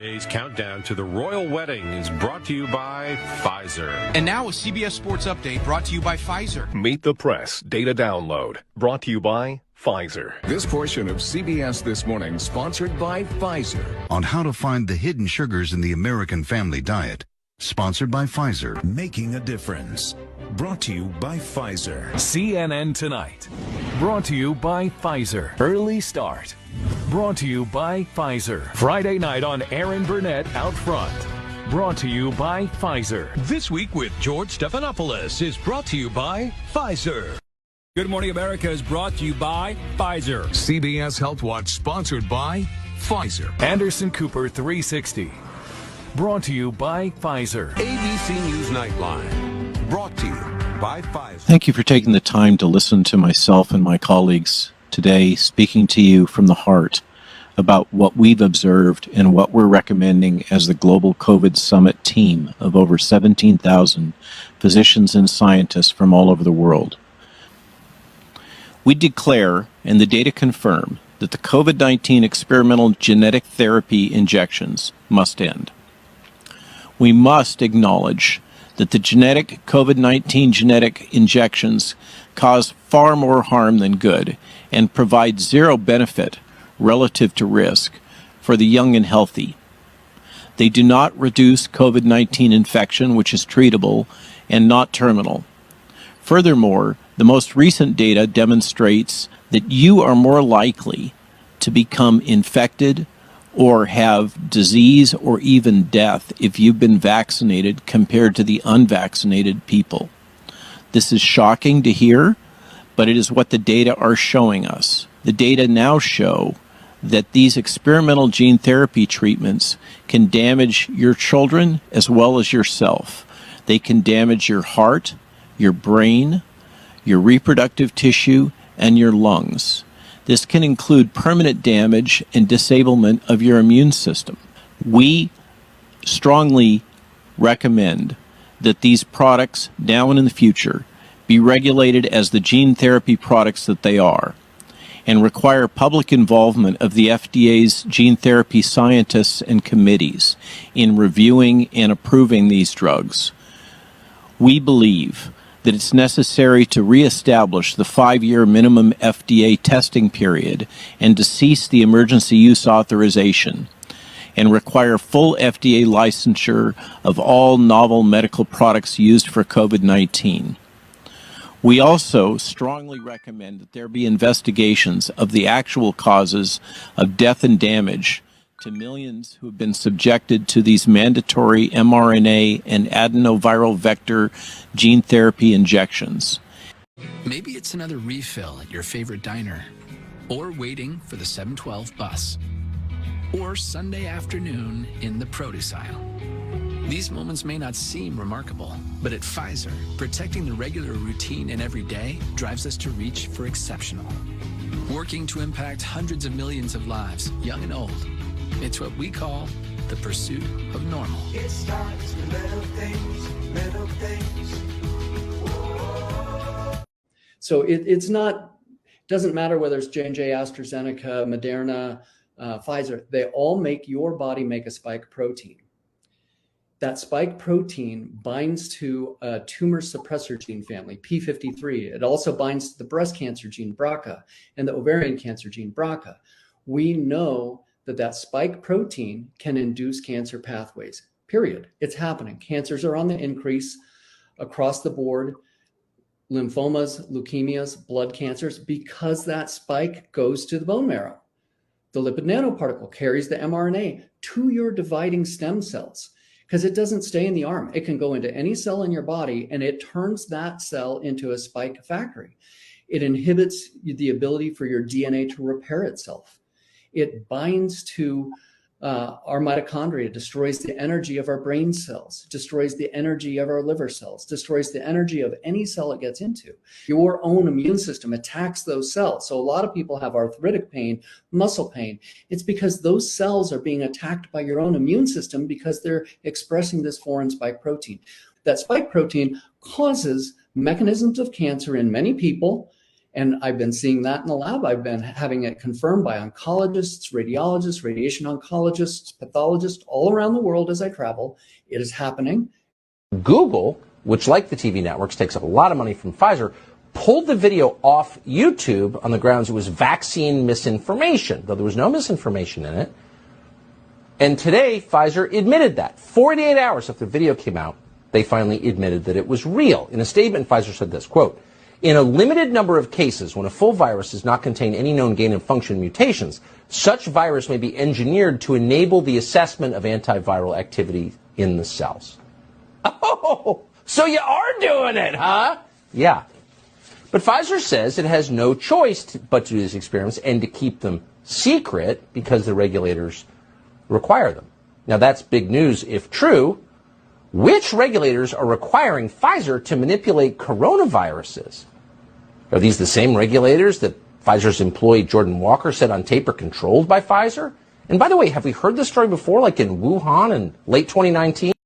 Today's countdown to the royal wedding is brought to you by Pfizer. And now a CBS Sports Update brought to you by Pfizer. Meet the Press Data Download brought to you by Pfizer. This portion of CBS This Morning sponsored by Pfizer. On how to find the hidden sugars in the American family diet. Sponsored by Pfizer. Making a difference. Brought to you by Pfizer. CNN Tonight. Brought to you by Pfizer. Early Start. Brought to you by Pfizer. Friday night on Aaron Burnett Out Front. Brought to you by Pfizer. This Week with George Stephanopoulos is brought to you by Pfizer. Good Morning America is brought to you by Pfizer. CBS Health Watch sponsored by Pfizer. Anderson Cooper 360. Brought to you by Pfizer. ABC News Nightline. Brought to you by Pfizer. Thank you for taking the time to listen to myself and my colleagues today, speaking to you from the heart about what we've observed and what we're recommending as the Global COVID Summit team of over 17,000 physicians and scientists from all over the world. We declare, and the data confirm, that the COVID-19 experimental genetic therapy injections must end. We must acknowledge that the COVID-19 genetic injections cause far more harm than good and provide zero benefit relative to risk for the young and healthy. They do not reduce COVID-19 infection, which is treatable and not terminal. Furthermore, the most recent data demonstrates that you are more likely to become infected or have disease or even death if you've been vaccinated compared to the unvaccinated people. This is shocking to hear, but it is what the data are showing us. The data now show that these experimental gene therapy treatments can damage your children as well as yourself. They can damage your heart, your brain, your reproductive tissue, and your lungs. This can include permanent damage and disablement of your immune system. We strongly recommend that these products now and in the future be regulated as the gene therapy products that they are and require public involvement of the FDA's gene therapy scientists and committees in reviewing and approving these drugs. We believe that it's necessary to reestablish the 5-year minimum FDA testing period and to cease the emergency use authorization and require full FDA licensure of all novel medical products used for COVID-19. We also strongly recommend that there be investigations of the actual causes of death and damage to millions who have been subjected to these mandatory mRNA and adenoviral vector gene therapy injections. Maybe it's another refill at your favorite diner, or waiting for the 7:12 bus, or Sunday afternoon in the produce aisle. These moments may not seem remarkable, but at Pfizer, protecting the regular routine and every day drives us to reach for exceptional. Working to impact hundreds of millions of lives, young and old. It's what we call the pursuit of normal. It starts with little things, little things. So it's not, doesn't matter whether it's J&J, AstraZeneca, Moderna, Pfizer, they all make your body make a spike protein. That spike protein binds to a tumor suppressor gene family, P53. It also binds to the breast cancer gene, BRCA, and the ovarian cancer gene, BRCA. We know that spike protein can induce cancer pathways, period. It's happening. Cancers are on the increase across the board, lymphomas, leukemias, blood cancers, because that spike goes to the bone marrow. The lipid nanoparticle carries the mRNA to your dividing stem cells because it doesn't stay in the arm. It can go into any cell in your body and it turns that cell into a spike factory. It inhibits the ability for your DNA to repair itself. It binds to our mitochondria, destroys the energy of our brain cells, destroys the energy of our liver cells, destroys the energy of any cell it gets into. Your own immune system attacks those cells. So a lot of people have arthritic pain, muscle pain. It's because those cells are being attacked by your own immune system because they're expressing this foreign spike protein. That spike protein causes mechanisms of cancer in many people, And I've been seeing that in the lab. I've been having it confirmed by oncologists, radiologists, radiation oncologists, pathologists all around the world as I travel. It is happening. Google, which like the TV networks takes up a lot of money from Pfizer, pulled the video off YouTube on the grounds it was vaccine misinformation, though there was no misinformation in it. And today, Pfizer admitted that. 48 hours after the video came out, they finally admitted that it was real. In a statement, Pfizer said this, quote, "In a limited number of cases, when a full virus does not contain any known gain of function mutations, such virus may be engineered to enable the assessment of antiviral activity in the cells." Oh, so you are doing it, huh? Yeah. But Pfizer says it has no choice but to do these experiments and to keep them secret because the regulators require them. Now, that's big news if true. Which regulators are requiring Pfizer to manipulate coronaviruses? Are these the same regulators that Pfizer's employee Jordan Walker said on tape are controlled by Pfizer? And by the way, have we heard this story before, like in Wuhan in late 2019?